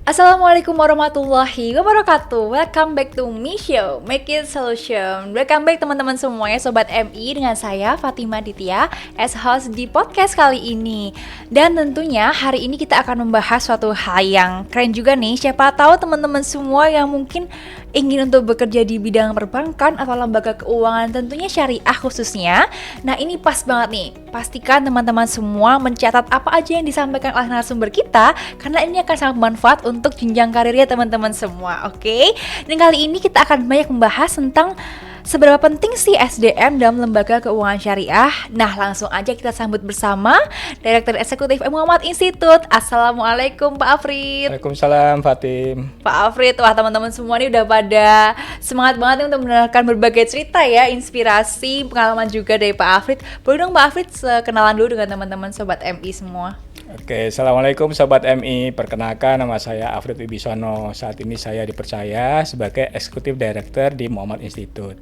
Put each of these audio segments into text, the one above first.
Assalamualaikum warahmatullahi wabarakatuh. Welcome back to Me Show, Make It Solution. Welcome back teman-teman semuanya, Sobat MI, dengan saya Fatima Ditya as host di podcast kali ini. Dan tentunya hari ini kita akan membahas suatu hal yang keren juga nih. Siapa tahu teman-teman semua yang mungkin ingin untuk bekerja di bidang perbankan atau lembaga keuangan, tentunya syariah khususnya. Nah, ini pas banget nih. Pastikan teman-teman semua mencatat apa aja yang disampaikan oleh narasumber kita, karena ini akan sangat bermanfaat untuk jenjang karirnya teman-teman semua, oke? Dan kali ini kita akan banyak membahas tentang seberapa penting sih SDM dalam lembaga keuangan syariah. Nah, langsung aja kita sambut bersama Direktur Eksekutif Muhammad Institute. Assalamualaikum Pak Afrid. Waalaikumsalam Fatim. Pak Afrid, wah teman-teman semua nih udah pada semangat banget nih untuk mendengarkan berbagai cerita ya, inspirasi, pengalaman juga dari Pak Afrid. Boleh dong Pak Afrid kenalan dulu dengan teman-teman Sobat MI semua. Oke, Assalamualaikum Sobat MI. Perkenalkan, nama saya Afrid Wibisono. Saat ini saya dipercaya sebagai Eksekutif Director di Muhammad Institute.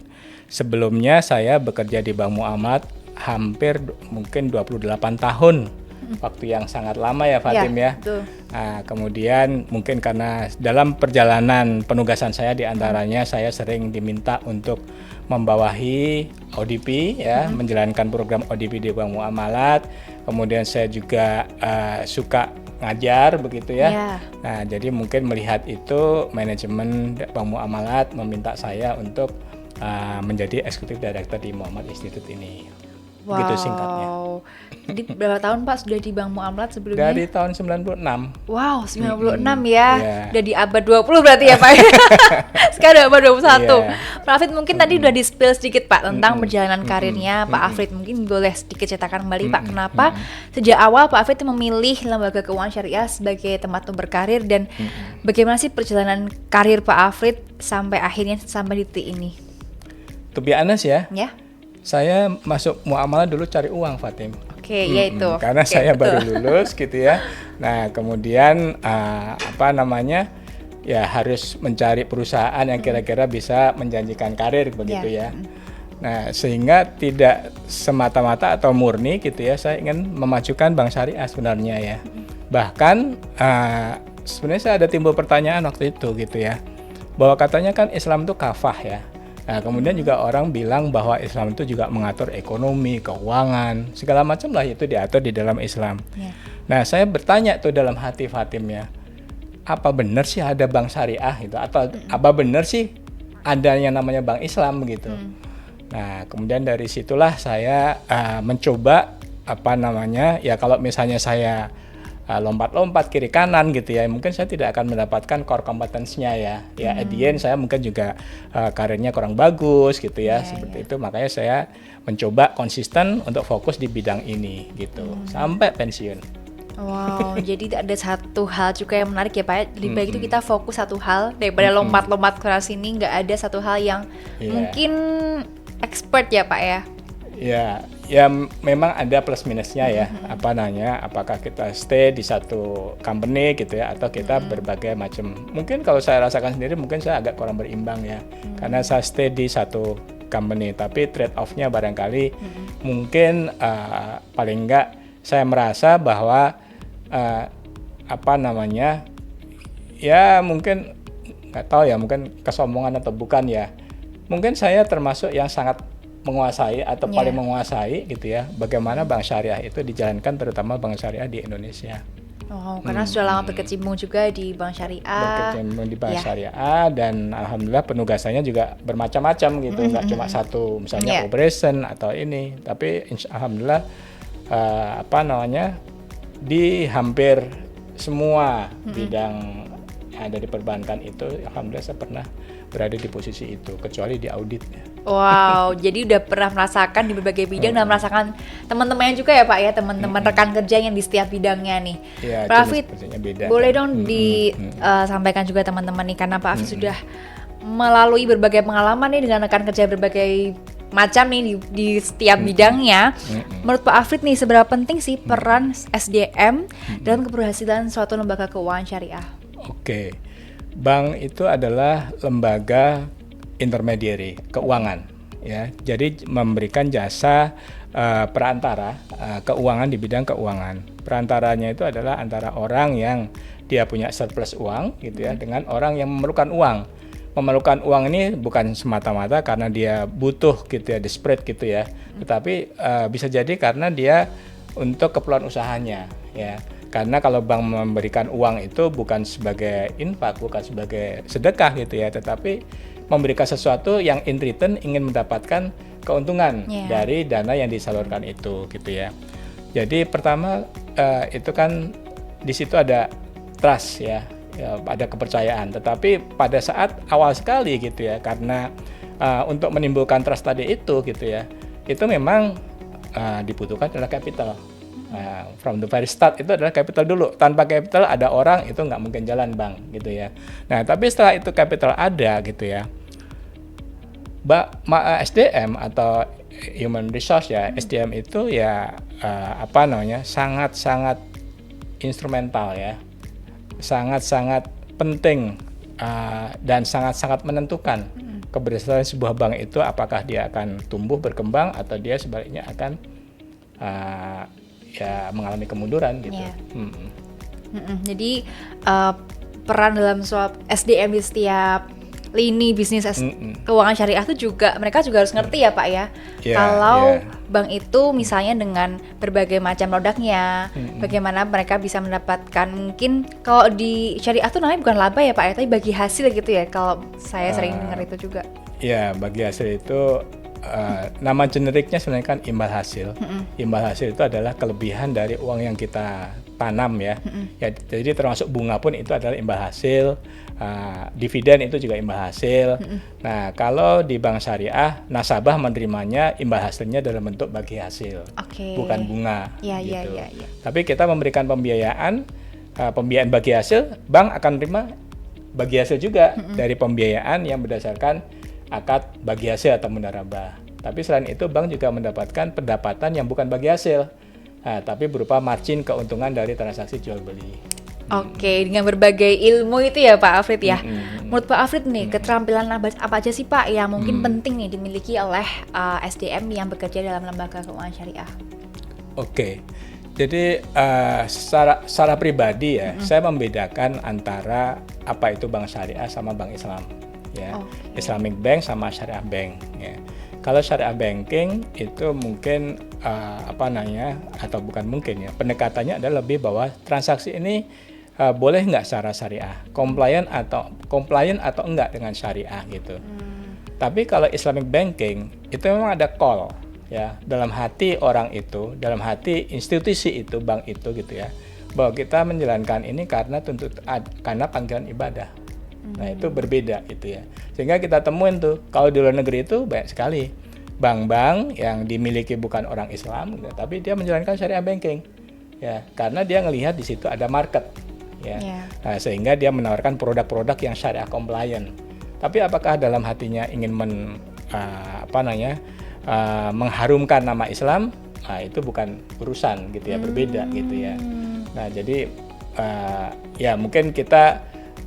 Sebelumnya saya bekerja di Bank Muhammad hampir mungkin 28 tahun. Waktu yang sangat lama ya Fatim ya. Nah, kemudian mungkin karena dalam perjalanan penugasan saya diantaranya saya sering diminta untuk membawahi ODP ya, menjalankan program ODP di Bank Muamalat. Kemudian saya juga suka ngajar begitu ya. Nah, jadi mungkin melihat itu manajemen Bank Muamalat meminta saya untuk menjadi Eksekutif Director di Muhammad Institute ini. Wow. Gitu singkatnya. Jadi berapa tahun Pak sudah di Bank Muamalat sebelumnya? Dari tahun 96. Wow, 96 ya. Yeah. Udah di abad 20 berarti ya Pak. Sekarang abad 21. Yeah. Pak Afrid mungkin tadi udah di-spill sedikit Pak tentang perjalanan karirnya Pak Afrid. Mungkin boleh sedikit ceritakan kembali Pak, kenapa sejak awal Pak Afrid memilih lembaga keuangan syariah sebagai tempat untuk berkarir, dan bagaimana sih perjalanan karir Pak Afrid sampai akhirnya sampai di titik ini? To be honest ya. Ya. Saya masuk muamalah dulu cari uang, Fatim. Oke, ya itu. Karena saya baru lulus gitu ya. Nah, kemudian ya harus mencari perusahaan yang kira-kira bisa menjanjikan karir begitu ya. Nah, sehingga tidak semata-mata atau murni gitu ya, saya ingin memajukan bank syariah sebenarnya ya. Bahkan sebenarnya saya ada timbul pertanyaan waktu itu gitu ya, bahwa katanya kan Islam itu kafah ya. Nah, kemudian juga orang bilang bahwa Islam itu juga mengatur ekonomi, keuangan, segala macam lah itu diatur di dalam Islam. Nah, saya bertanya tuh dalam hati Fatim ya, apa benar sih ada bank syariah gitu? Atau apa benar sih ada yang namanya bank Islam gitu? Nah, kemudian dari situlah saya mencoba ya kalau misalnya saya lompat-lompat kiri kanan gitu ya, mungkin saya tidak akan mendapatkan core competence-nya ya. Ya at the end saya mungkin juga karirnya kurang bagus gitu ya, seperti itu. Makanya saya mencoba konsisten untuk fokus di bidang ini gitu sampai pensiun. Wow, jadi ada satu hal juga yang menarik ya Pak. Lebih baik itu kita fokus satu hal daripada lompat-lompat ke sini. Nggak ada satu hal yang mungkin expert ya Pak ya. Ya memang ada plus minusnya ya. Apakah kita stay di satu company gitu ya, atau kita berbagai macam. Mungkin kalau saya rasakan sendiri mungkin saya agak kurang berimbang ya. Karena saya stay di satu company, tapi trade off-nya barangkali mungkin paling enggak saya merasa bahwa ya mungkin nggak tahu ya, mungkin kesombongan atau bukan ya. Mungkin saya termasuk yang sangat menguasai atau paling menguasai gitu ya, bagaimana bank syariah itu dijalankan, terutama bank syariah di Indonesia. Oh, karena sudah lama berkecimpung juga di bank syariah. Berkecimpung di bank syariah, dan alhamdulillah penugasannya juga bermacam-macam gitu, nggak cuma satu, misalnya operation atau ini, tapi alhamdulillah di hampir semua bidang yang ada di perbankan itu, alhamdulillah saya pernah berada di posisi itu, kecuali di audit. Wow, jadi udah pernah merasakan di berbagai bidang dan merasakan teman-temannya juga ya Pak ya, teman-teman rekan kerja yang di setiap bidangnya nih. Pak Afid, boleh dong disampaikan juga teman-teman nih, karena Pak Afid sudah melalui berbagai pengalaman nih dengan rekan kerja berbagai macam nih di setiap bidangnya. Menurut Pak Afid nih, seberapa penting sih peran SDM dalam keberhasilan suatu lembaga keuangan syariah? Oke, bank itu adalah lembaga intermediary keuangan ya, jadi memberikan jasa perantara keuangan di bidang keuangan. Perantaranya itu adalah antara orang yang dia punya surplus uang gitu ya, dengan orang yang memerlukan uang. Memerlukan uang ini bukan semata-mata karena dia butuh gitu ya, desperate gitu ya, tetapi bisa jadi karena dia untuk keperluan usahanya ya. Karena kalau bank memberikan uang itu bukan sebagai infak, bukan sebagai sedekah gitu ya, tetapi memberikan sesuatu yang in return ingin mendapatkan keuntungan dari dana yang disalurkan itu gitu ya. Jadi pertama itu kan di situ ada trust ya, ada kepercayaan. Tetapi pada saat awal sekali gitu ya, karena untuk menimbulkan trust tadi itu gitu ya, itu memang dibutuhkan adalah capital. From the very start itu adalah capital dulu. Tanpa capital ada orang itu nggak mungkin jalan bank gitu ya. Nah tapi setelah itu capital ada gitu ya, SDM atau human resource ya, SDM itu ya sangat-sangat instrumental ya, sangat-sangat penting dan sangat-sangat menentukan keberhasilan sebuah bank itu, apakah dia akan tumbuh berkembang atau dia sebaliknya akan ya mengalami kemunduran gitu. Jadi peran dalam suap SDM di setiap lini bisnis keuangan syariah itu juga mereka juga harus ngerti ya Pak ya. Kalau bank itu misalnya dengan berbagai macam produknya, bagaimana mereka bisa mendapatkan, mungkin kalau di syariah tuh namanya bukan laba ya Pak ya, tapi bagi hasil gitu ya. Kalau saya sering dengar itu juga. Ya, bagi hasil itu nama generiknya sebenarnya kan imbal hasil. Imbal hasil itu adalah kelebihan dari uang yang kita tanam ya. Ya, jadi termasuk bunga pun itu adalah imbal hasil. Dividen itu juga imbal hasil. Nah, kalau di bank syariah, nasabah menerimanya imbal hasilnya dalam bentuk bagi hasil, bukan bunga. Gitu. Tapi kita memberikan pembiayaan bagi hasil, bank akan menerima bagi hasil juga dari pembiayaan yang berdasarkan akad bagi hasil atau mudharabah. Tapi selain itu bank juga mendapatkan pendapatan yang bukan bagi hasil, tapi berupa margin keuntungan dari transaksi jual beli. Dengan berbagai ilmu itu ya Pak Afrid ya. Menurut Pak Afrid nih, keterampilan apa aja sih Pak yang mungkin penting nih dimiliki oleh SDM yang bekerja dalam lembaga keuangan syariah? Jadi secara pribadi ya, saya membedakan antara apa itu bank syariah sama bank Islam. Ya, Islamic Bank sama Syariah Bank. Ya. Kalau Syariah Banking itu mungkin atau bukan mungkin ya, pendekatannya adalah lebih bahwa transaksi ini boleh nggak secara syariah, compliant atau enggak dengan syariah gitu. Tapi kalau Islamic Banking itu memang ada call ya dalam hati orang itu, dalam hati institusi itu, bank itu gitu ya, bahwa kita menjalankan ini karena panggilan ibadah. Nah itu berbeda gitu ya, sehingga kita temuin tuh kalau di luar negeri itu banyak sekali bank-bank yang dimiliki bukan orang Islam gitu, tapi dia menjalankan syariah banking ya, karena dia ngelihat di situ ada market ya. Nah, sehingga dia menawarkan produk-produk yang syariah compliant. Tapi apakah dalam hatinya ingin mengharumkan nama Islam? Nah, itu bukan urusan gitu ya, berbeda gitu ya. Nah jadi ya mungkin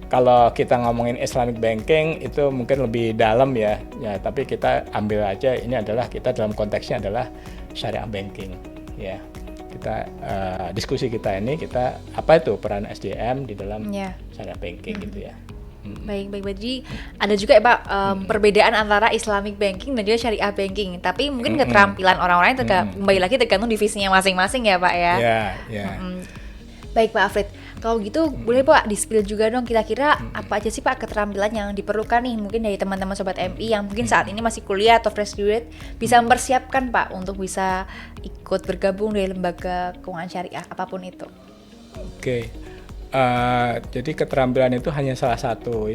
kalau kita ngomongin Islamic Banking itu mungkin lebih dalam ya, tapi kita ambil aja ini adalah kita dalam konteksnya adalah syariah banking ya. Kita diskusi kita ini apa itu peran SDM di dalam syariah banking gitu ya. Baik. Jadi ada juga ya Pak perbedaan antara Islamic Banking dan juga syariah banking. Tapi mungkin keterampilan orang-orang itu kembali lagi tergantung divisinya masing-masing ya Pak ya. Baik Pak Afrid, kalau gitu boleh Pak di-spill juga dong kira-kira apa aja sih Pak keterampilan yang diperlukan nih mungkin dari teman-teman Sobat MI yang mungkin saat ini masih kuliah atau fresh graduate bisa mempersiapkan Pak untuk bisa ikut bergabung dari lembaga keuangan syariah apapun itu. Jadi keterampilan itu hanya salah satu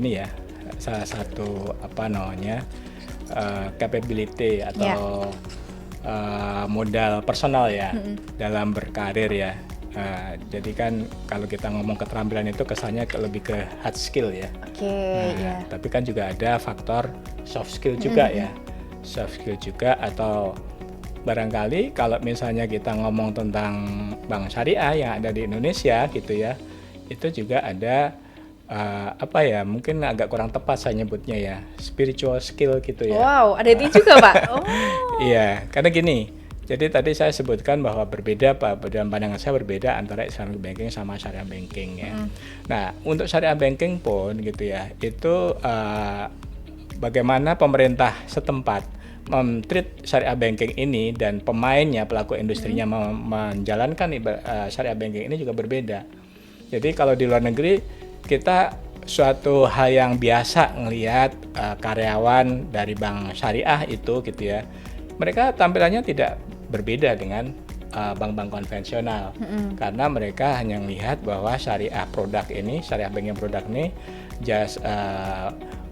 capability atau modal personal ya dalam berkarir ya. Jadi kan kalau kita ngomong keterampilan itu kesannya lebih ke hard skill ya. Tapi kan juga ada faktor soft skill juga ya. Soft skill juga, atau barangkali kalau misalnya kita ngomong tentang bank syariah yang ada di Indonesia gitu ya, itu juga ada mungkin agak kurang tepat saya nyebutnya ya, spiritual skill gitu ya. Wow, ada itu juga Pak. Iya, karena gini. Jadi tadi saya sebutkan bahwa berbeda dalam pandangan saya berbeda antara Islamic banking sama syariah banking ya. Nah, untuk syariah banking pun gitu ya, itu bagaimana pemerintah setempat treat syariah banking ini dan pemainnya, pelaku industrinya menjalankan syariah banking ini juga berbeda. Jadi kalau di luar negeri kita suatu hal yang biasa ngelihat karyawan dari bank syariah itu gitu ya, mereka tampilannya tidak berbeda dengan bank-bank konvensional karena mereka hanya melihat bahwa syariah produk ini, syariah banking produk ini just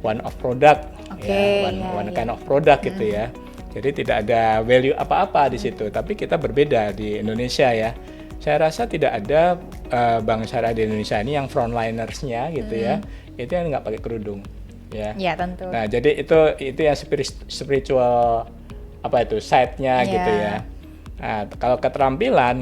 one of product, one kind of product gitu ya. Jadi tidak ada value apa-apa di situ. Tapi kita berbeda di Indonesia ya. Saya rasa tidak ada bank syariah di Indonesia ini yang frontlinersnya gitu ya, itu yang nggak pakai kerudung ya. Ya tentu. Nah jadi itu yang spiritual side-nya gitu ya. Nah kalau keterampilan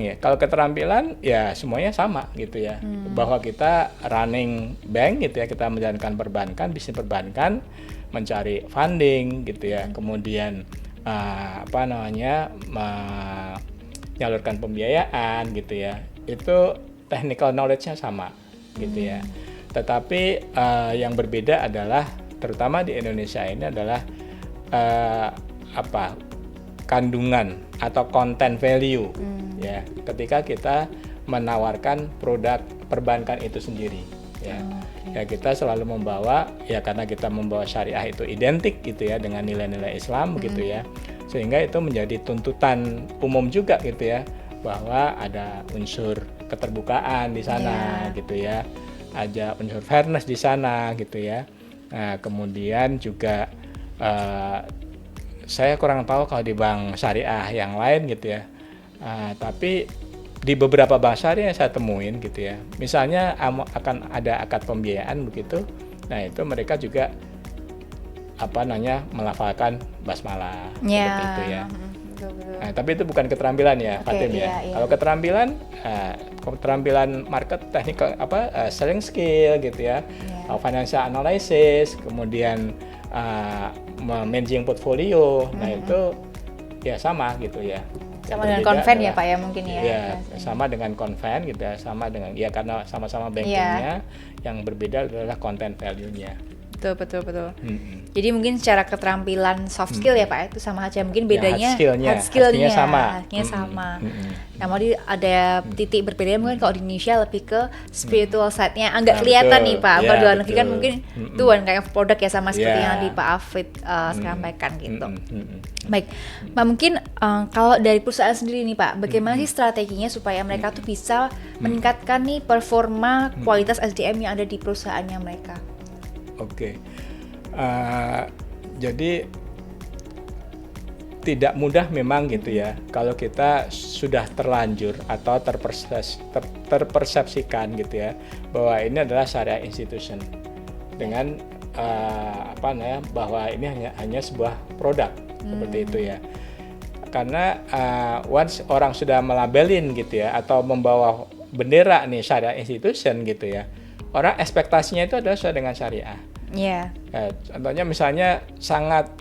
ya semuanya sama gitu ya, bahwa kita running bank gitu ya, kita menjalankan perbankan, bisnis perbankan, mencari funding gitu ya, kemudian menyalurkan pembiayaan gitu ya, itu technical knowledge-nya sama gitu ya. Tetapi yang berbeda adalah terutama di Indonesia ini adalah kandungan atau content value ya, ketika kita menawarkan produk perbankan itu sendiri ya. Ya kita selalu membawa ya, karena kita membawa syariah itu identik gitu ya dengan nilai-nilai Islam gitu ya, sehingga itu menjadi tuntutan umum juga gitu ya, bahwa ada unsur keterbukaan di sana gitu ya, ada unsur fairness di sana gitu ya. Nah kemudian juga saya kurang tahu kalau di bank syariah yang lain gitu ya, tapi di beberapa bank syariah yang saya temuin gitu ya, misalnya akan ada akad pembiayaan begitu, nah itu mereka juga melafalkan basmalah seperti itu ya. Nah, tapi itu bukan keterampilan ya, Fatim ya. Kalau keterampilan market technical selling skill gitu ya, financial analysis, kemudian managing portfolio, nah itu ya sama gitu ya. Sama dengan konven ya Pak ya mungkin ya. Ya sama dengan konven gitu ya, sama dengan ya karena sama-sama bankingnya, yang berbeda adalah content value-nya. Betul. Jadi mungkin secara keterampilan soft skill ya Pak, itu sama aja, mungkin bedanya hard skillnya sama. Nah mau ada titik berbeda mungkin kalau di Indonesia lebih ke spiritual side-nya agak kelihatan nih Pak. Kalau di luar negeri kan mungkin tuan kayak produk ya, sama seperti yang di Pak Afid sampaikan gitu. Baik, Pak mungkin kalau dari perusahaan sendiri nih Pak, bagaimana sih strateginya supaya mereka tuh bisa meningkatkan nih performa kualitas SDM yang ada di perusahaannya mereka? Oke. Jadi tidak mudah memang gitu ya, kalau kita sudah terlanjur atau terpersepsikan gitu ya, bahwa ini adalah syariah institution dengan bahwa ini hanya sebuah produk seperti itu ya. Karena once orang sudah melabelin gitu ya, atau membawa bendera nih syariah institution gitu ya, orang ekspektasinya itu adalah sesuai dengan syariah. Contohnya misalnya sangat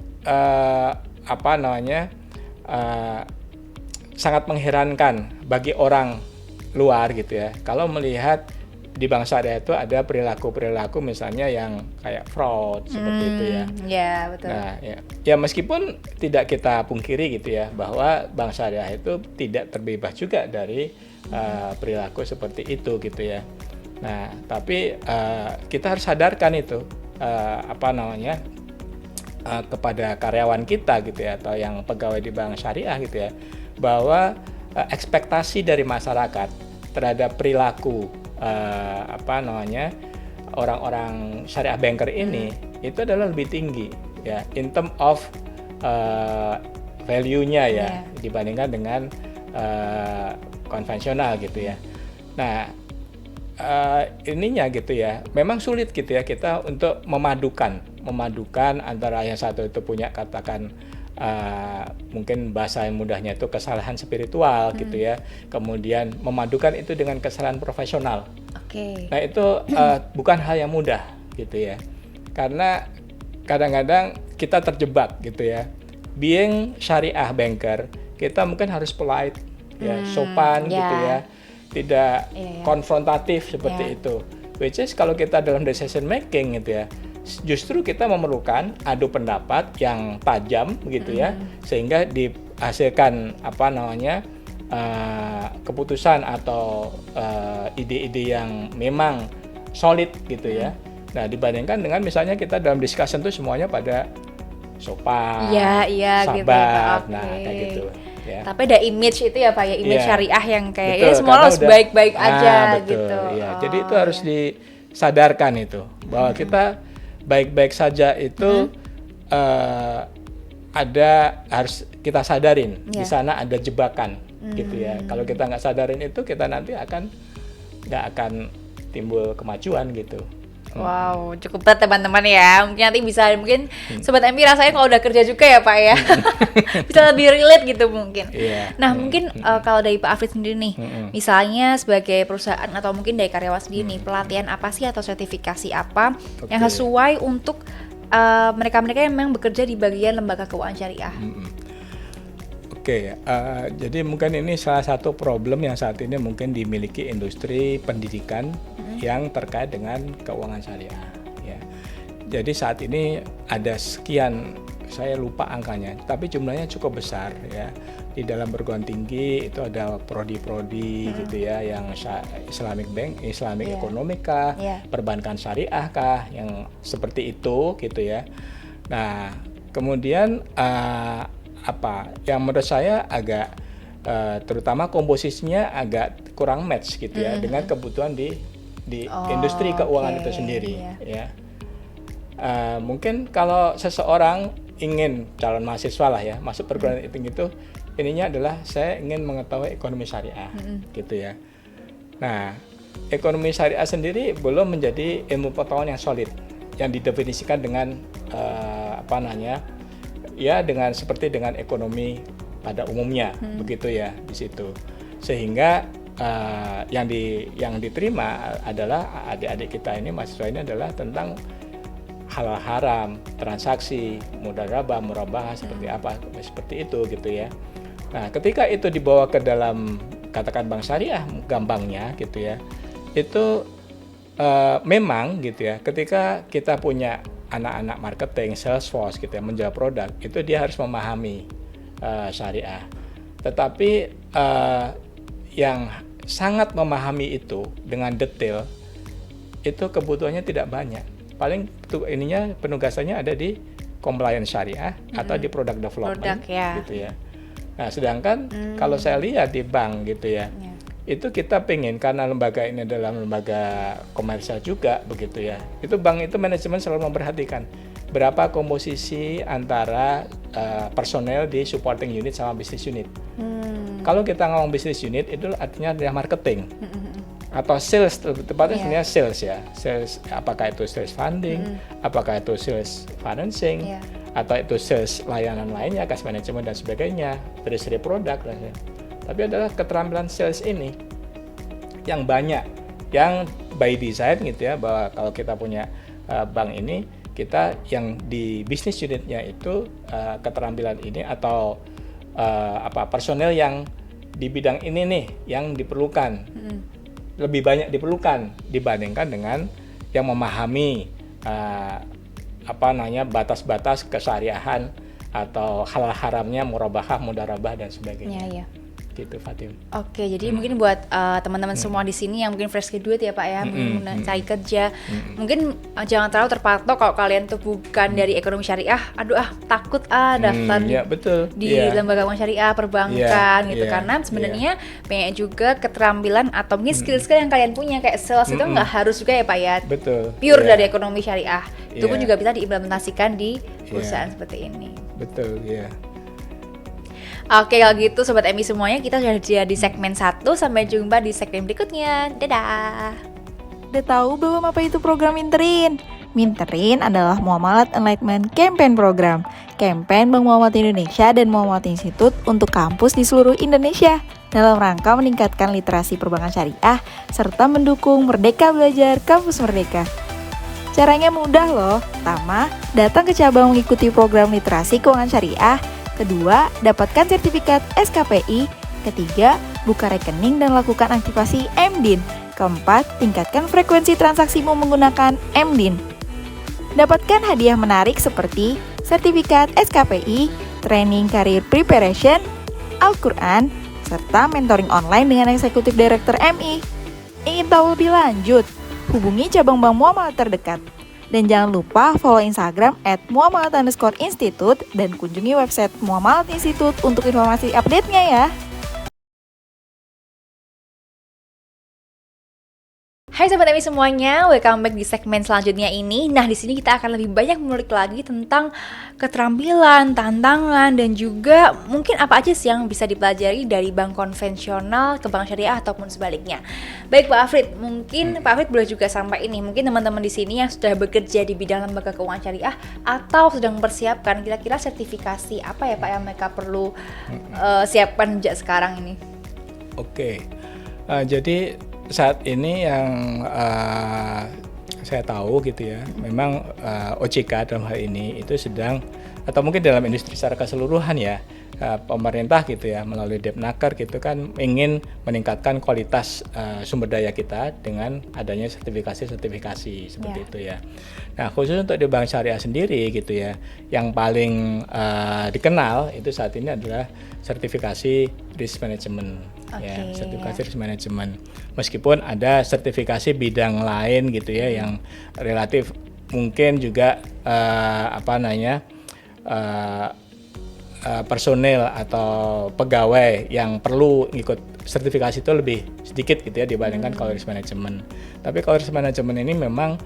sangat mengherankan bagi orang luar gitu ya, kalau melihat di bank syariah itu ada perilaku misalnya yang kayak fraud seperti itu ya. Betul. Nah, ya meskipun tidak kita pungkiri gitu ya, bahwa bank syariah itu tidak terbebas juga dari perilaku seperti itu gitu ya. Nah, tapi kita harus sadarkan itu kepada karyawan kita gitu ya, atau yang pegawai di bank syariah gitu ya, bahwa ekspektasi dari masyarakat terhadap perilaku orang-orang syariah banker ini itu adalah lebih tinggi ya, in term of value-nya ya, dibandingkan dengan konvensional gitu ya. Nah, ininya gitu ya, memang sulit gitu ya kita untuk memadukan antara yang satu itu punya katakan mungkin bahasa yang mudahnya itu kesalahan spiritual gitu ya, kemudian memadukan itu dengan kesalahan profesional. Nah itu bukan hal yang mudah gitu ya, karena kadang-kadang kita terjebak gitu ya, being syariah banker kita mungkin harus polite, ya, sopan gitu ya, tidak konfrontatif seperti itu. Which is kalau kita dalam decision making gitu ya, justru kita memerlukan adu pendapat yang tajam gitu ya, sehingga dihasilkan keputusan atau ide-ide yang memang solid gitu ya. Nah, dibandingkan dengan misalnya kita dalam discussion tuh semuanya pada sopan, sabar, gitu ya, nah kayak gitu ya. Tapi ada image itu ya Pak ya, image syariah yang kayak betul, ini semua harus baik-baik aja betul, gitu. Ya. Jadi itu harus disadarkan itu bahwa kita baik-baik saja itu harus kita sadarin di sana ada jebakan gitu ya. Kalau kita nggak sadarin itu, kita nanti nggak akan timbul kemajuan gitu. Wow, cukup berat teman-teman ya. Mungkin nanti bisa Sobat MI rasanya kalau udah kerja juga ya Pak ya. Bisa lebih relate gitu mungkin. Nah mungkin kalau dari Pak Afrid sendiri nih, misalnya sebagai perusahaan atau mungkin dari karyawan sendiri nih, pelatihan apa sih atau sertifikasi apa yang sesuai untuk mereka-mereka yang memang bekerja di bagian lembaga keuangan syariah? Jadi mungkin ini salah satu problem yang saat ini mungkin dimiliki industri pendidikan yang terkait dengan keuangan syariah. Ya. Jadi saat ini ada sekian, saya lupa angkanya, tapi jumlahnya cukup besar ya. Di dalam perguruan tinggi itu ada prodi-prodi gitu ya, yang Islamic Bank, Islamic Economic kah, perbankan syariah kah, yang seperti itu gitu ya. Nah, kemudian yang menurut saya agak terutama komposisinya agak kurang match gitu ya dengan kebutuhan di industri keuangan itu sendiri ya. Mungkin kalau seseorang ingin calon mahasiswa lah ya masuk perguruan tinggi itu, ininya adalah saya ingin mengetahui ekonomi syariah gitu ya. Nah, ekonomi syariah sendiri belum menjadi ilmu pengetahuan yang solid yang didefinisikan dengan seperti dengan ekonomi pada umumnya begitu ya di situ, sehingga yang diterima adalah adik-adik kita ini, mahasiswa ini adalah tentang halal haram, transaksi, mudharabah, murabahah seperti itu gitu ya. Nah, ketika itu dibawa ke dalam katakan bank syariah gampangnya gitu ya, itu memang gitu ya, ketika kita punya anak-anak marketing, sales force gitu ya, menjual produk, itu dia harus memahami syariah. Tetapi yang sangat memahami itu dengan detail, itu kebutuhannya tidak banyak. Paling penugasannya ada di compliance syariah atau di product development gitu ya. Nah, sedangkan kalau saya lihat di bank gitu ya, itu kita pengen, karena lembaga ini adalah lembaga komersial juga begitu ya, itu bank itu manajemen selalu memperhatikan berapa komposisi antara personel di supporting unit sama business unit. Kalau kita ngomong business unit itu artinya adalah marketing atau sales, tepatnya sebenarnya sales ya, sales, apakah itu sales funding, apakah itu sales financing, atau itu sales layanan lainnya, cash management dan sebagainya, dari seri produk lah ya. Tapi adalah keterampilan sales ini yang banyak, yang by design gitu ya, bahwa kalau kita punya bank ini, kita yang di business unitnya itu keterampilan ini atau personel yang di bidang ini nih yang diperlukan, lebih banyak diperlukan dibandingkan dengan yang memahami batas-batas kesyariahan atau halal haramnya, murabahah, mudharabah dan sebagainya. Gitu, Fatim. Oke, jadi mungkin buat teman-teman semua di sini yang mungkin fresh graduate ya Pak ya, cari kerja, mungkin jangan terlalu terpatok kalau kalian tuh bukan dari ekonomi syariah, takut daftar di lembaga keuangan syariah, perbankan gitu, karena sebenarnya banyak juga keterampilan atau mungkin skill-skill yang kalian punya kayak sales itu nggak harus juga ya Pak ya, pure dari ekonomi syariah, itu pun juga bisa diimplementasikan di perusahaan seperti ini. Betul, ya. Oke, kalau gitu Sobat MI semuanya, kita sudah di segmen 1. Sampai jumpa di segmen berikutnya. Dadah. Udah tahu belum apa itu program Minterin? Minterin adalah Muamalat Enlightenment Campaign Program. Campaign Bank Muamalat Indonesia dan Muamalat Institute untuk kampus di seluruh Indonesia dalam rangka meningkatkan literasi perbankan syariah serta mendukung Merdeka Belajar Kampus Merdeka. Caranya mudah loh. Pertama, datang ke cabang mengikuti program literasi keuangan syariah. Kedua, dapatkan sertifikat SKPI. Ketiga, buka rekening dan lakukan aktivasi MDIN. Keempat, tingkatkan frekuensi transaksimu menggunakan MDIN. Dapatkan hadiah menarik seperti sertifikat SKPI, training career preparation, Al-Quran, serta mentoring online dengan eksekutif director MI. Ingin tahu lebih lanjut? Hubungi cabang bank Muamalat terdekat. Dan jangan lupa follow Instagram @muamalat_institute dan kunjungi website Muamalat Institute untuk informasi update-nya ya. Hai Sobat MI semuanya, welcome back di segmen selanjutnya ini. Nah, di sini kita akan lebih banyak mengulik lagi tentang keterampilan, tantangan, dan juga mungkin apa aja sih yang bisa dipelajari dari bank konvensional ke bank syariah ataupun sebaliknya. Baik Pak Afrid, mungkin Pak Afrid boleh juga sampai ini, mungkin teman-teman di sini yang sudah bekerja di bidang lembaga keuangan syariah atau sedang mempersiapkan kira-kira sertifikasi apa ya Pak yang mereka perlu siapkan sejak sekarang ini. Oke, jadi saat ini yang saya tahu gitu ya, memang OJK dalam hal ini itu sedang, atau mungkin dalam industri secara keseluruhan ya, pemerintah gitu ya melalui Depnaker gitu kan ingin meningkatkan kualitas sumber daya kita dengan adanya sertifikasi seperti itu ya. Nah, khusus untuk di bank syariah sendiri gitu ya, yang paling dikenal itu saat ini adalah sertifikasi risk management. Ya, sertifikasi risk management. Meskipun ada sertifikasi bidang lain gitu ya yang relatif mungkin juga personel atau pegawai yang perlu ikut sertifikasi itu lebih sedikit gitu ya dibandingkan kalau risk management. Tapi kalau risk management ini memang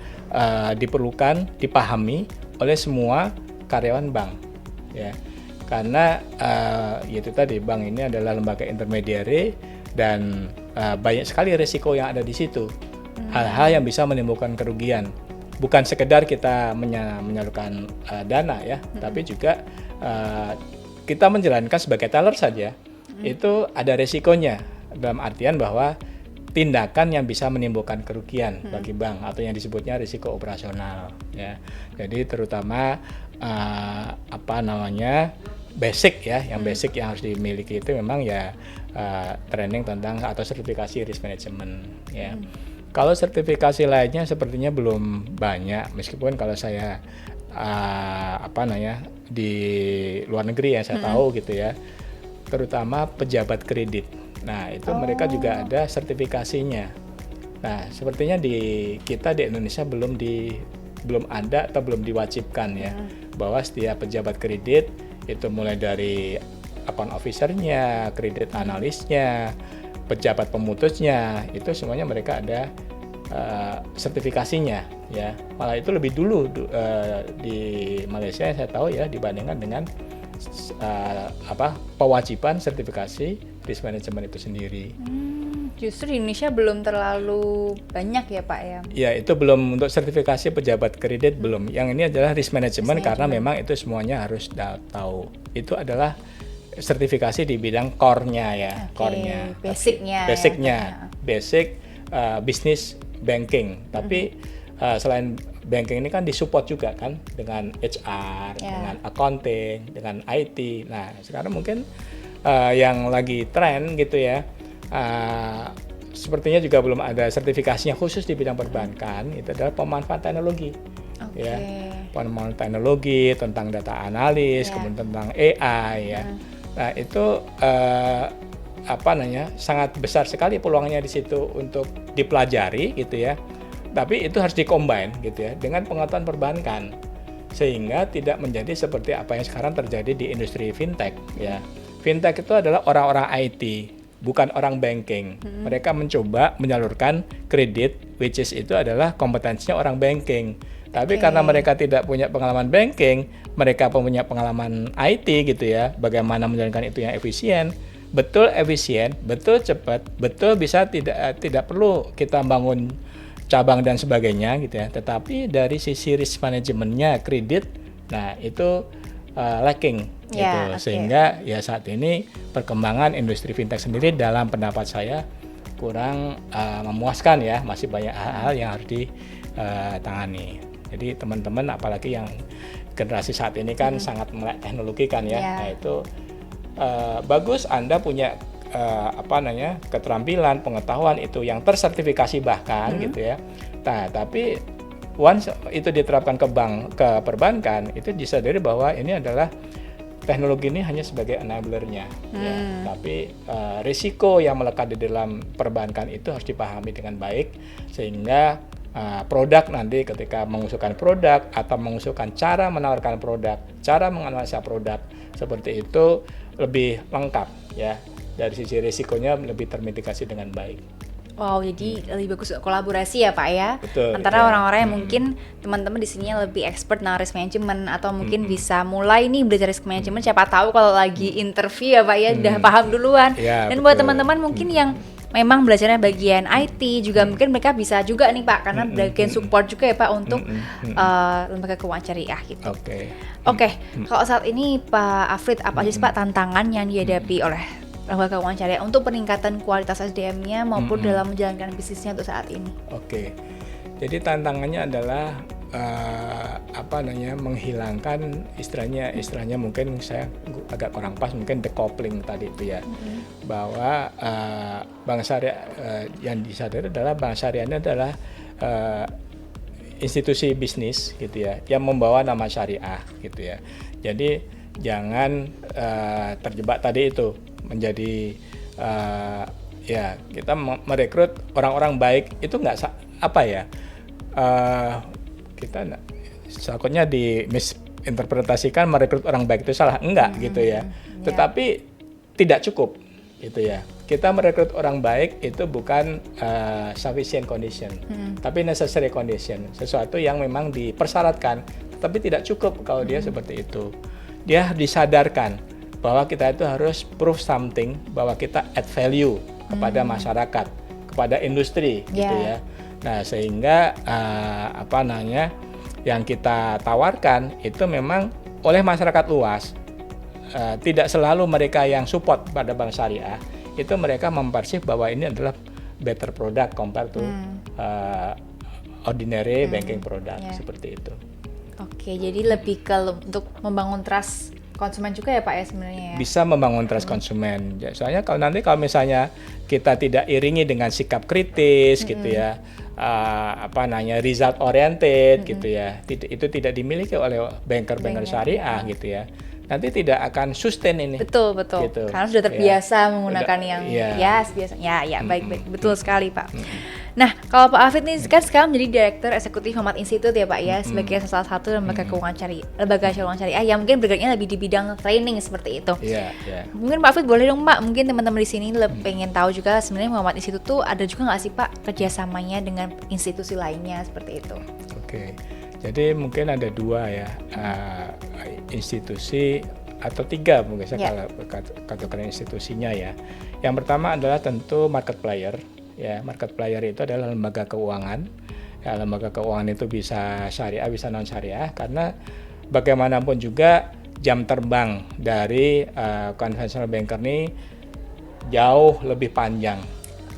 diperlukan, dipahami oleh semua karyawan bank ya. Karena yaitu tadi bank ini adalah lembaga intermediary dan banyak sekali risiko yang ada di situ. Hal-hal yang bisa menimbulkan kerugian. Bukan sekedar kita menyalurkan dana ya, tapi juga kita menjalankan sebagai teller saja. Itu ada risikonya dalam artian bahwa tindakan yang bisa menimbulkan kerugian bagi bank atau yang disebutnya risiko operasional ya. Jadi terutama basic ya, yang basic yang harus dimiliki itu memang ya training tentang atau sertifikasi risk management ya. Kalau sertifikasi lainnya sepertinya belum banyak, meskipun kalau saya di luar negeri yang saya tahu gitu ya, terutama pejabat kredit. Nah, itu mereka juga ada sertifikasinya. Nah, sepertinya di kita di Indonesia belum ada atau belum diwajibkan ya, bahwa setiap pejabat kredit itu mulai dari account officer-nya, kredit analis-nya, pejabat pemutusnya, itu semuanya mereka ada sertifikasinya ya. Malah itu lebih dulu di Malaysia yang saya tahu ya dibandingkan dengan pewajiban sertifikasi risk management itu sendiri. Justru di Indonesia belum terlalu banyak ya Pak ya? Ya, itu belum untuk sertifikasi pejabat kredit belum. Yang ini adalah risk management karena memang itu semuanya harus tahu. Itu adalah sertifikasi di bidang core-nya ya, core-nya. Basicnya. Basic business banking. Tapi selain banking ini kan disupport juga kan dengan HR, dengan accounting, dengan IT. Nah, sekarang mungkin yang lagi tren gitu ya. Sepertinya juga belum ada sertifikasinya khusus di bidang perbankan, itu adalah pemanfaatan teknologi. Ya, pemanfaatan teknologi tentang data analis, kemudian tentang AI ya. Nah, itu sangat besar sekali peluangnya di situ untuk dipelajari gitu ya. Tapi itu harus dikombin gitu ya dengan pengetahuan perbankan sehingga tidak menjadi seperti apa yang sekarang terjadi di industri fintech ya. Fintech itu adalah orang-orang IT, bukan orang banking. Mereka mencoba menyalurkan kredit, which is itu adalah kompetensinya orang banking. Tapi karena mereka tidak punya pengalaman banking, mereka punya pengalaman IT gitu ya, bagaimana menjalankan itu yang efisien, betul cepat, betul bisa tidak perlu kita bangun cabang dan sebagainya gitu ya. Tetapi dari sisi risk manajemennya kredit, nah itu lacking gitu. Sehingga ya saat ini perkembangan industri fintech sendiri dalam pendapat saya kurang memuaskan ya, masih banyak hal-hal yang harus ditangani. Jadi teman-teman apalagi yang generasi saat ini kan sangat melek teknologi kan ya. Yeah. Nah itu bagus Anda punya keterampilan, pengetahuan itu yang tersertifikasi bahkan gitu ya. Nah, tapi once itu diterapkan ke perbankan, itu disadari bahwa ini adalah teknologi ini hanya sebagai enabler-nya ya. Tapi risiko yang melekat di dalam perbankan itu harus dipahami dengan baik sehingga produk nanti ketika mengusulkan produk atau mengusulkan cara menawarkan produk, cara menganalisa produk seperti itu lebih lengkap ya. Dari sisi risikonya lebih termitigasi dengan baik. Wow, jadi lebih bagus kolaborasi ya Pak ya. Betul, antara ya. orang-orang yang mungkin teman-teman di sini lebih expert tentang risk management atau mungkin bisa mulai nih belajar risk management. Siapa tahu kalau lagi interview ya Pak ya udah paham duluan. Ya, Dan betul. buat teman-teman mungkin yang memang belajarnya bagian IT juga mungkin mereka bisa juga nih Pak karena bagian support juga ya Pak untuk lembaga keuangan syariah gitu. Oke, kalau saat ini Pak Afrid apa sih Pak tantangan yang dihadapi oleh lembaga keuangan syariah untuk peningkatan kualitas SDM-nya maupun dalam menjalankan bisnisnya untuk saat ini? Oke, jadi tantangannya adalah menghilangkan istilahnya mungkin saya agak kurang pas mungkin decoupling tadi itu ya, bahwa bank syariah yang disadari adalah bank syariah ini adalah institusi bisnis gitu ya yang membawa nama syariah gitu ya. Jadi jangan terjebak tadi itu menjadi kita merekrut orang-orang baik itu kita takutnya dimisinterpretasikan merekrut orang baik itu salah, enggak gitu ya. Tetapi tidak cukup gitu ya. Kita merekrut orang baik itu bukan sufficient condition, tapi necessary condition, sesuatu yang memang dipersyaratkan, tapi tidak cukup kalau dia seperti itu. Dia disadarkan bahwa kita itu harus prove something, bahwa kita add value kepada masyarakat, kepada industri gitu ya. Nah, sehingga yang kita tawarkan itu memang oleh masyarakat luas. Tidak selalu mereka yang support pada bank syariah, itu mereka mempersif bahwa ini adalah better product compared to ordinary banking product seperti itu. Oke, jadi lebih ke untuk membangun trust konsumen juga ya Pak ya sebenarnya ya? Bisa membangun trust konsumen. Soalnya kalau misalnya kita tidak iringi dengan sikap kritis gitu ya, result oriented gitu ya, itu tidak dimiliki oleh banker-banker syariah gitu ya, nanti tidak akan sustain ini. Betul. Gitu. Karena sudah terbiasa menggunakan yang biasa. Baik. Betul sekali Pak. Nah, kalau Pak Afid nih kan sekarang menjadi Direktur Eksekutif Muhammad Institute ya Pak ya, sebagai salah satu lembaga keuangan syariah yang mungkin bergeraknya lebih di bidang training seperti itu. Mungkin Pak Afid boleh dong Pak, mungkin teman-teman di sini pengen tahu juga sebenarnya Muhammad Institute tuh ada juga nggak sih Pak kerjasamanya dengan institusi lainnya seperti itu? Oke, jadi mungkin ada dua ya institusi atau tiga mungkin saya kalau kategori institusinya ya. Yang pertama adalah tentu market player. Ya, market player itu adalah lembaga keuangan. Ya, lembaga keuangan itu bisa syariah, bisa non syariah, karena bagaimanapun juga jam terbang dari conventional banker ini jauh lebih panjang.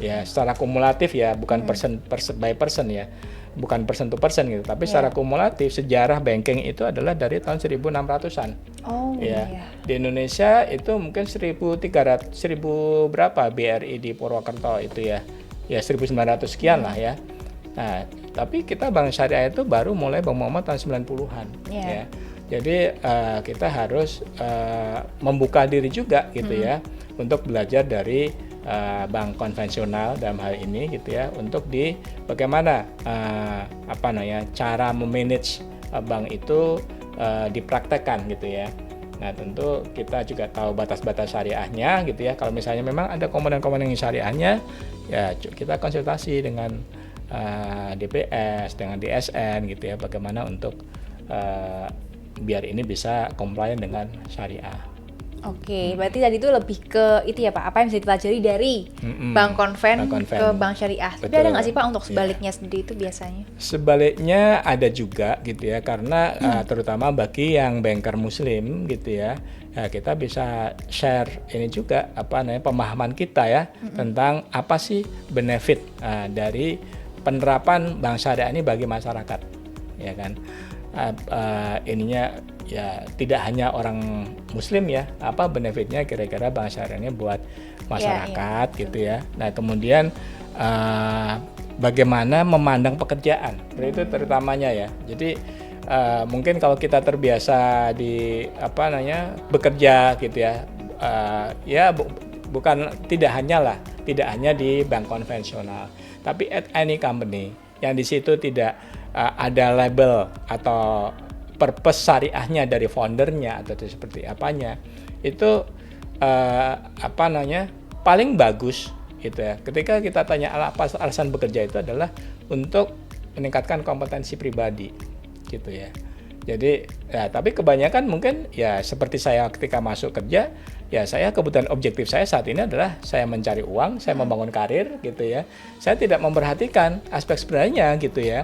Ya, secara kumulatif ya, bukan person by person ya, bukan person to person gitu, tapi secara kumulatif sejarah banking itu adalah dari tahun 1600-an. Di Indonesia itu mungkin 1000 berapa BRI di Purwokerto itu ya 1900 sekian lah ya. Nah, tapi kita bank syariah itu baru mulai Bang Muhammad tahun 90-an ya. Jadi kita harus membuka diri juga gitu ya untuk belajar dari bank konvensional dalam hal ini gitu ya, untuk bagaimana cara memanage bank itu dipraktekkan gitu ya. Nah, tentu kita juga tahu batas-batas syariahnya gitu ya. Kalau misalnya memang ada komponen-komponen syariahnya, ya kita konsultasi dengan DPS, dengan DSN gitu ya, bagaimana untuk biar ini bisa compliant dengan syariah. Oke, berarti tadi itu lebih ke itu ya Pak, apa yang bisa dipelajari dari bank konven ke bank syariah. Tapi ada nggak sih Pak untuk sebaliknya sendiri itu biasanya? Sebaliknya ada juga gitu ya, karena terutama bagi yang banker muslim gitu ya, kita bisa share ini juga pemahaman kita ya tentang apa sih benefit dari penerapan bank syariah ini bagi masyarakat, ya kan? ininya ya tidak hanya orang Muslim ya, apa benefitnya kira-kira bank syariah ini buat masyarakat gitu ya. Nah kemudian bagaimana memandang pekerjaan, itu terutamanya ya. Jadi mungkin kalau kita terbiasa di bekerja gitu ya, bukan tidak hanya di bank konvensional, tapi at any company yang di situ tidak ada label atau purpose syariahnya dari foundernya atau seperti apanya, itu paling bagus gitu ya. Ketika kita tanya apa alasan bekerja, itu adalah untuk meningkatkan kompetensi pribadi gitu ya. Jadi ya, tapi kebanyakan mungkin ya seperti saya ketika masuk kerja, ya saya kebutuhan objektif saya saat ini adalah saya mencari uang, saya membangun karir gitu ya. Saya tidak memperhatikan aspek sebenarnya gitu ya.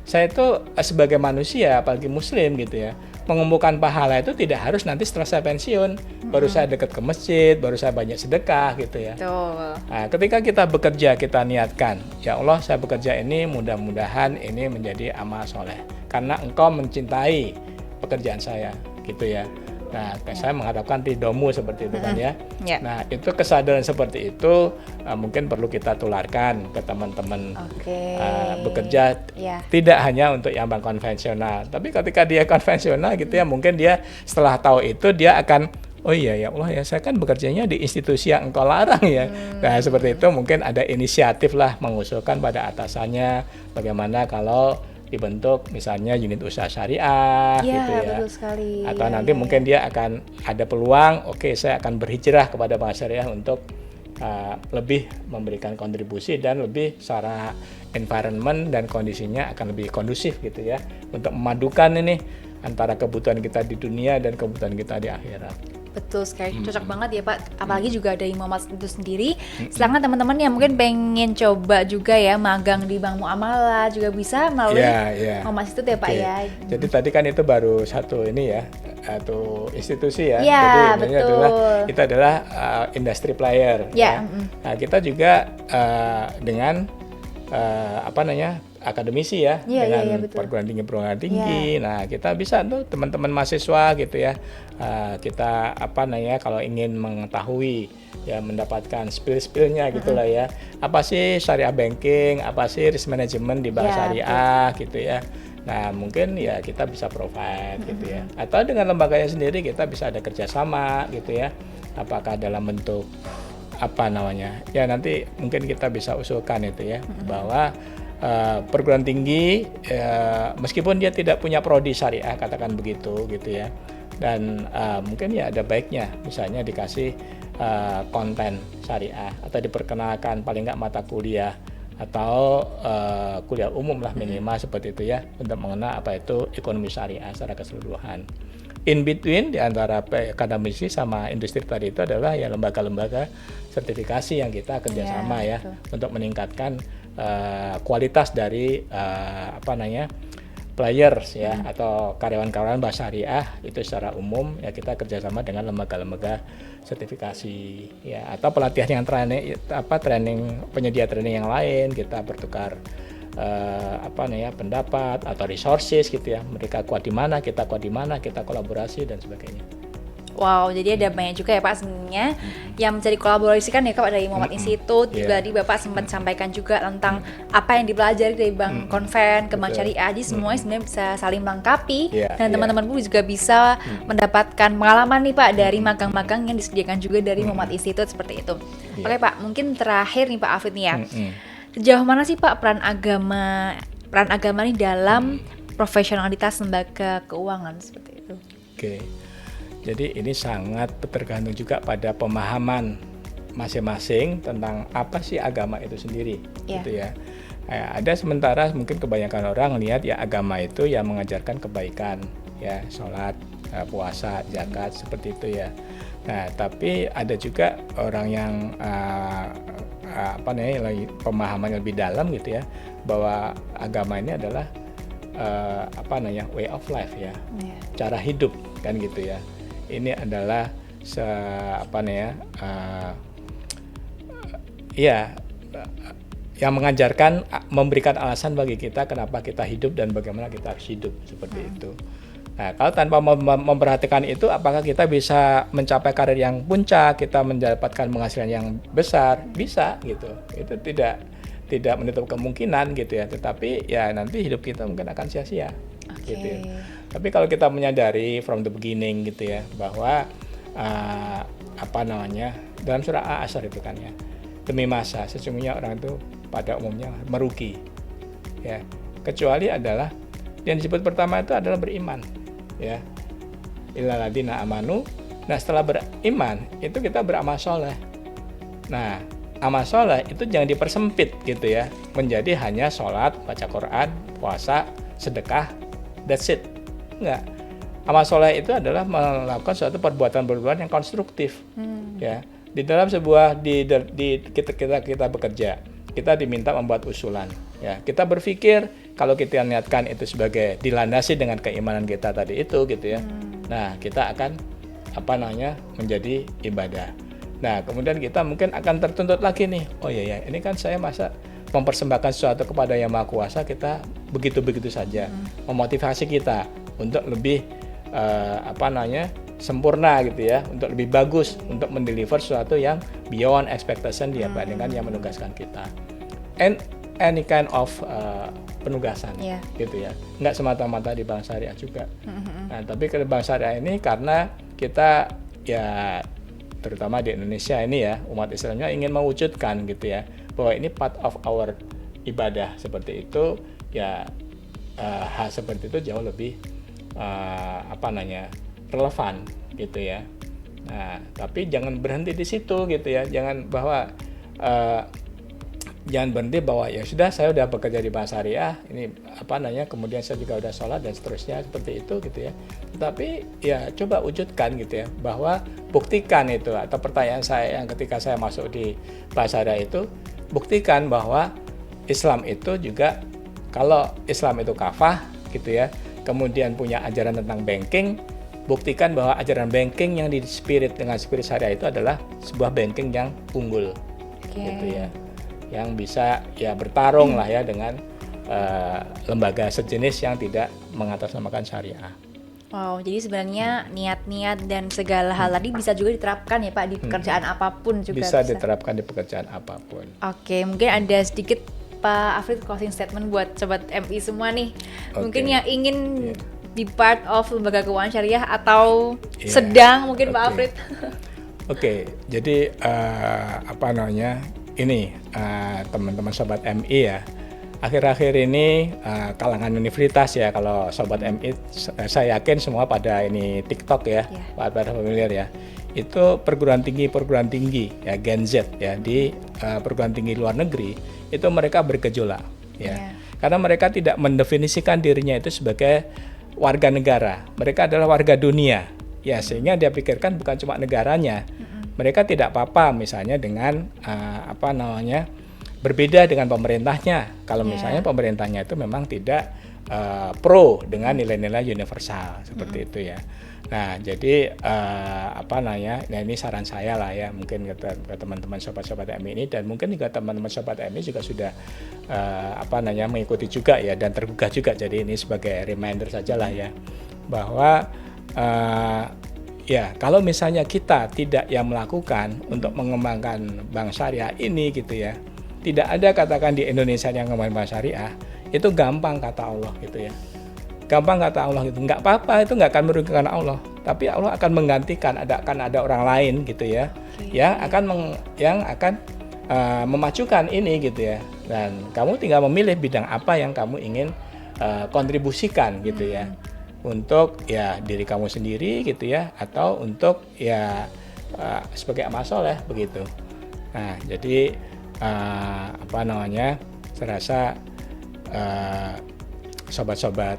Saya itu sebagai manusia, apalagi Muslim gitu ya, mengumpulkan pahala itu tidak harus nanti setelah saya pensiun, baru saya dekat ke masjid, baru saya banyak sedekah gitu ya. Nah, ketika kita bekerja, kita niatkan, ya Allah saya bekerja ini mudah-mudahan ini menjadi amal soleh, karena engkau mencintai pekerjaan saya gitu ya. Nah, saya mengharapkan ridhomu seperti itu kan ya. Nah, itu kesadaran seperti itu mungkin perlu kita tularkan ke teman-teman bekerja, tidak hanya untuk yang bank konvensional. Tapi ketika dia konvensional gitu ya, mungkin dia setelah tahu itu dia akan, oh iya ya Allah ya, saya kan bekerjanya di institusi yang engkau larang ya. Nah, seperti itu mungkin ada inisiatif lah mengusulkan pada atasannya bagaimana kalau dibentuk misalnya unit usaha syariah gitu ya. Betul sekali. Atau nanti mungkin dia akan ada peluang, saya akan berhijrah kepada bank syariah untuk lebih memberikan kontribusi dan lebih secara environment dan kondisinya akan lebih kondusif gitu ya, untuk memadukan ini antara kebutuhan kita di dunia dan kebutuhan kita di akhirat. Betul sekali, cocok banget ya Pak. Apalagi juga dari Muhammad itu sendiri. Sedangkan teman-teman yang mungkin pengen coba juga ya magang di Bank Muamalah juga bisa melalui Muhammad itu ya Pak ya. Jadi tadi kan itu baru satu institusi ya. Jadi itu adalah industry player. Nah, kita juga dengan akademisi ya, dengan perguruan tinggi. Nah, kita bisa tuh teman-teman mahasiswa gitu ya, kita kalau ingin mengetahui ya, mendapatkan spill-spillnya gitulah ya, apa sih syariah banking, apa sih risk management di bank syariah gitu ya. Nah, mungkin ya kita bisa provide gitu ya, atau dengan lembaganya sendiri kita bisa ada kerjasama gitu ya, apakah dalam bentuk ya nanti mungkin kita bisa usulkan itu ya, bahwa perguruan tinggi meskipun dia tidak punya prodi syariah, katakan begitu gitu ya, dan mungkin ya ada baiknya misalnya dikasih konten syariah atau diperkenalkan paling nggak mata kuliah atau kuliah umum lah minimal seperti itu ya, untuk mengenal apa itu ekonomi syariah secara keseluruhan. In between di antara akademisi sama industri tadi itu adalah ya lembaga-lembaga sertifikasi yang kita kerjasama ya, untuk meningkatkan kualitas dari players ya, atau karyawan-karyawan bank syariah itu secara umum ya, kita kerjasama dengan lembaga-lembaga sertifikasi ya, atau pelatihan yang training penyedia training yang lain, kita bertukar pendapat atau resources gitu ya, mereka kuat di mana, kita kuat di mana, kita kolaborasi dan sebagainya. Wow, jadi ada banyak juga ya Pak sebenarnya yang mencari kolaborasi kan ya Kak dari Muhammad Institute. Tadi Bapak sempat sampaikan juga tentang apa yang dipelajari dari bank konven ke bank syariah. Jadi semuanya sebenarnya bisa saling melengkapi, dan teman-teman pun juga bisa mendapatkan pengalaman nih Pak dari magang-magang yang disediakan juga dari Muhammad Institute seperti itu. Oke Pak, mungkin terakhir nih Pak Afid nih ya. Sejauh mana sih Pak peran agama nih dalam profesionalitas lembaga keuangan seperti itu? Jadi ini sangat tergantung juga pada pemahaman masing-masing tentang apa sih agama itu sendiri, gitu ya. Ada sementara mungkin kebanyakan orang lihat ya agama itu yang mengajarkan kebaikan, ya sholat, puasa, zakat seperti itu ya. Nah, tapi ada juga orang yang pemahaman lebih dalam gitu ya, bahwa agama ini adalah way of life ya, cara hidup kan gitu ya. Ini adalah yang mengajarkan, memberikan alasan bagi kita kenapa kita hidup dan bagaimana kita harus hidup seperti itu. Nah, kalau tanpa memperhatikan itu, apakah kita bisa mencapai karir yang puncak, kita mendapatkan penghasilan yang besar? Bisa gitu. Itu tidak menutup kemungkinan gitu ya. Tetapi ya nanti hidup kita mungkin akan sia-sia. Gitu ya. Tapi kalau kita menyadari from the beginning gitu ya, bahwa dalam surah Al-Asr itu kan ya, demi masa sesungguhnya orang itu pada umumnya merugi ya, kecuali adalah yang disebut pertama itu adalah beriman ya, illal ladzina amanu. Nah, setelah beriman itu kita beramal soleh. Nah, amal soleh itu jangan dipersempit gitu ya, menjadi hanya sholat, baca Quran, puasa, sedekah, that's it. Enggak. Amal soleh itu adalah melakukan suatu perbuatan-perbuatan yang konstruktif ya. Di dalam sebuah kita bekerja, kita diminta membuat usulan ya. Kita berpikir kalau kita niatkan itu sebagai dilandasi dengan keimanan kita tadi itu gitu ya. Nah, kita akan menjadi ibadah. Nah, kemudian kita mungkin akan tertuntut lagi nih. Oh iya, ini kan saya masa mempersembahkan sesuatu kepada Yang Maha Kuasa, kita begitu-begitu saja. Memotivasi kita untuk lebih sempurna gitu ya, untuk lebih bagus, untuk mendeliver sesuatu yang beyond expectation dibandingkan yang menugaskan kita. And any kind of penugasan gitu ya, nggak semata-mata di Bank Syariah juga. Nah, tapi ke Bank Syariah ini karena kita ya terutama di Indonesia ini ya, umat Islamnya ingin mewujudkan gitu ya, bahwa ini part of our ibadah seperti itu ya, hal seperti itu jauh lebih relevan gitu ya. Nah, tapi jangan berhenti di situ gitu ya, jangan berhenti bahwa ya sudah, saya udah bekerja di Bank Syariah ini kemudian saya juga udah sholat dan seterusnya seperti itu gitu ya. Tapi ya coba wujudkan gitu ya, bahwa buktikan itu, atau pertanyaan saya yang ketika saya masuk di Bank Syariah itu, buktikan bahwa Islam itu juga, kalau Islam itu kafah gitu ya, kemudian punya ajaran tentang banking, buktikan bahwa ajaran banking yang di spirit dengan spirit syariah itu adalah sebuah banking yang unggul gitu ya, yang bisa ya bertarung lah ya dengan lembaga sejenis yang tidak mengatasnamakan syariah. Wow, jadi sebenarnya niat-niat dan segala hal tadi bisa juga diterapkan ya Pak di pekerjaan apapun juga. Bisa diterapkan di pekerjaan apapun. Oke, mungkin ada sedikit Pak Afrid closing statement buat Sobat MI semua nih. Mungkin yang ingin di part of lembaga keuangan syariah atau sedang mungkin Pak Afrid. Oke, jadi ini teman-teman Sobat MI ya, akhir-akhir ini kalangan universitas ya, kalau Sobat MI saya yakin semua pada ini TikTok ya, pada familiar ya, itu perguruan tinggi ya, Gen Z ya, di perguruan tinggi luar negeri itu mereka bergejolak ya, karena mereka tidak mendefinisikan dirinya itu sebagai warga negara, mereka adalah warga dunia ya, sehingga dia pikirkan bukan cuma negaranya. Mereka tidak apa-apa misalnya dengan berbeda dengan pemerintahnya, kalau misalnya pemerintahnya itu memang tidak pro dengan nilai-nilai universal seperti itu ya. Nah, jadi nah ini saran saya lah ya, mungkin ke teman-teman sobat-sobat MI ini, dan mungkin juga teman-teman sobat MI juga sudah mengikuti juga ya, dan tergugah juga. Jadi ini sebagai reminder saja lah ya, bahwa ya kalau misalnya kita tidak yang melakukan untuk mengembangkan Bank Syariah ini gitu ya, tidak ada katakan di Indonesia yang mengembangkan Bank Syariah, itu gampang kata Allah gitu ya. Gampang kata Allah gitu, nggak apa-apa, itu nggak akan merugikan Allah, tapi Allah akan menggantikan, akan ada orang lain gitu ya, yang akan memajukan ini gitu ya, dan kamu tinggal memilih bidang apa yang kamu ingin kontribusikan gitu ya, untuk ya diri kamu sendiri gitu ya, atau untuk ya sebagai amal soleh begitu. Nah, jadi saya rasa sobat-sobat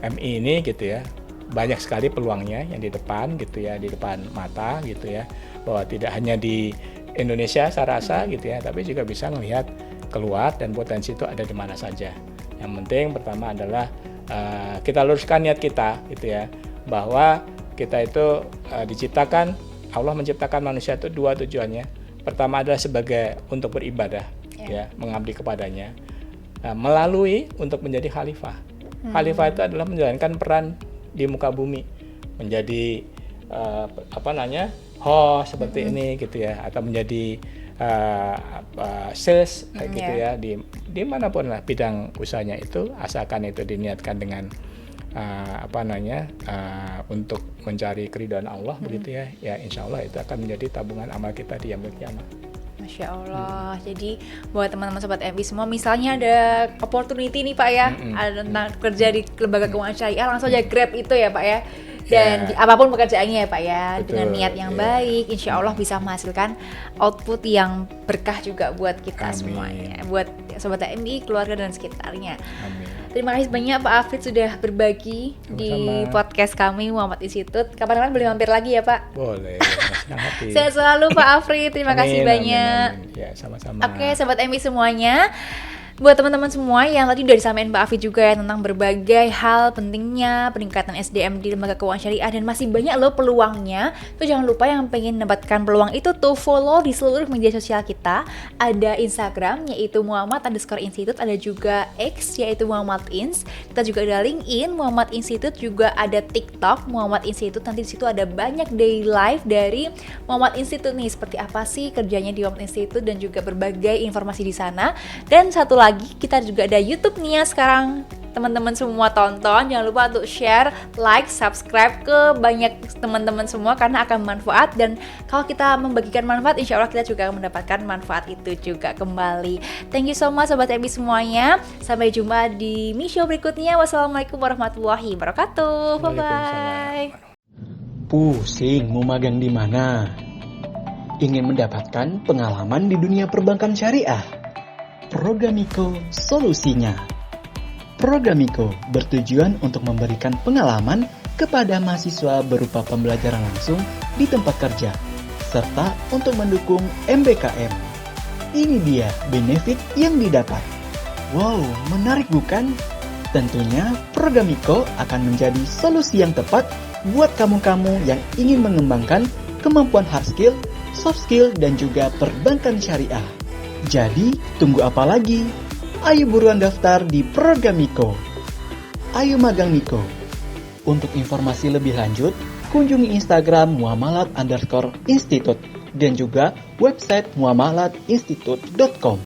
MI ini gitu ya, banyak sekali peluangnya yang di depan gitu ya, di depan mata gitu ya, bahwa tidak hanya di Indonesia saya rasa gitu ya, tapi juga bisa melihat keluar, dan potensi itu ada di mana saja. Yang penting pertama adalah kita luruskan niat kita gitu ya, bahwa kita itu Allah menciptakan manusia itu dua tujuannya. Pertama adalah untuk beribadah ya, mengabdi kepadanya. Nah, melalui untuk menjadi khalifah. Khalifah itu adalah menjalankan peran di muka bumi, menjadi host seperti ini gitu ya, atau menjadi sales gitu ya, di manapun lah bidang usahanya itu, asalkan itu diniatkan dengan untuk mencari keridhaan Allah begitu ya, ya insya Allah itu akan menjadi tabungan amal kita di yaumul kiamah. Masya Allah. Jadi buat teman-teman sobat MI semua, misalnya ada opportunity nih Pak ya, ada tentang kerja di lembaga keuangan syariah, langsung aja grab itu ya Pak ya. Dan apapun pekerjaannya ya Pak ya, betul, dengan niat yang baik, insya Allah bisa menghasilkan output yang berkah juga buat kita semuanya, buat sobat MI, keluarga dan sekitarnya. Amin. Terima kasih banyak Pak Afrid sudah berbagi di podcast kami Muhammad Institute. Kapan-kapan boleh mampir lagi ya Pak? Boleh. Sehat selalu Pak Afrid. Terima kasih banyak. Amin. Ya, sama-sama. Oke, sobat MI semuanya. Buat teman-teman semua yang tadi udah disampaikan Mbak Afi juga ya tentang berbagai hal pentingnya peningkatan SDM di lembaga keuangan syariah, dan masih banyak loh peluangnya. Tuh jangan lupa yang pengen mendapatkan peluang itu tuh follow di seluruh media sosial kita. Ada Instagram yaitu Muhammad_Institute, ada juga X yaitu Muhammad Ins. Kita juga ada LinkedIn Muhammad Institute, juga ada TikTok Muhammad Institute. Nanti di situ ada banyak daily life dari Muhammad Institute nih, seperti apa sih kerjanya di Muhammad Institute dan juga berbagai informasi di sana. Dan satu lagi kita juga ada YouTube nih ya sekarang, teman-teman semua tonton. Jangan lupa untuk share, like, subscribe ke banyak teman-teman semua karena akan bermanfaat, dan kalau kita membagikan manfaat insya Allah kita juga akan mendapatkan manfaat itu juga kembali. Thank you so much sobat MI semuanya. Sampai jumpa di Mi Show berikutnya. Wassalamualaikum warahmatullahi wabarakatuh. Bye bye. Pusing mau magang di mana? Ingin mendapatkan pengalaman di dunia perbankan syariah? Programiko solusinya. Programiko bertujuan untuk memberikan pengalaman kepada mahasiswa berupa pembelajaran langsung di tempat kerja, serta untuk mendukung MBKM. Ini dia benefit yang didapat. Wow, menarik bukan? Tentunya Programiko akan menjadi solusi yang tepat buat kamu-kamu yang ingin mengembangkan kemampuan hard skill, soft skill, dan juga perbankan syariah. Jadi, tunggu apa lagi? Ayo buruan daftar di Programiko. Ayo magang Miko. Untuk informasi lebih lanjut, kunjungi Instagram muamalat_institute dan juga website muamalatinstitute.com.